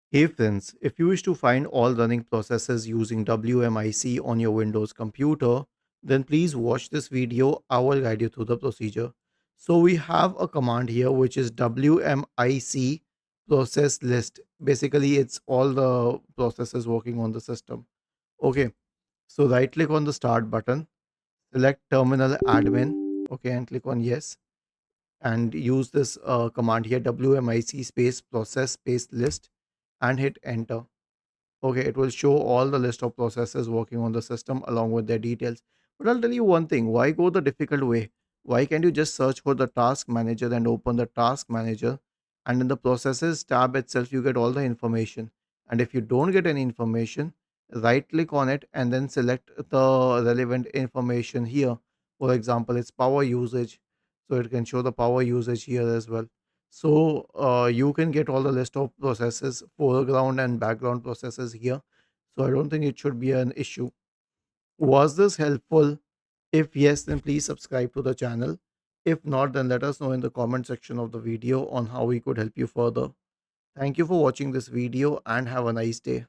Hey friends, if you wish to find all running processes using WMIC on your Windows computer, then please watch this video. I will guide you through the procedure. So we have a command here which is WMIC process list. Basically, it's all the processes working on the system. Okay, so right click on the start button, select terminal admin, okay, and click on yes, and use this command here WMIC space process space list and hit enter. Okay, it will show all the list of processes working on the system along with their details. But I'll tell you one thing, why go the difficult way? Why can't you just search for the task manager and open the task manager? And in the processes tab itself, you get all the information. And if you don't get any information, right click on it and then select the relevant information here. For example, it's power usage. So it can show the power usage here as well. So you can get all the list of processes, foreground and background processes here. So I don't think it should be an issue. Was this helpful? If yes, then please subscribe to the channel. If not, then let us know in the comment section of the video on how we could help you further. Thank you for watching this video and have a nice day.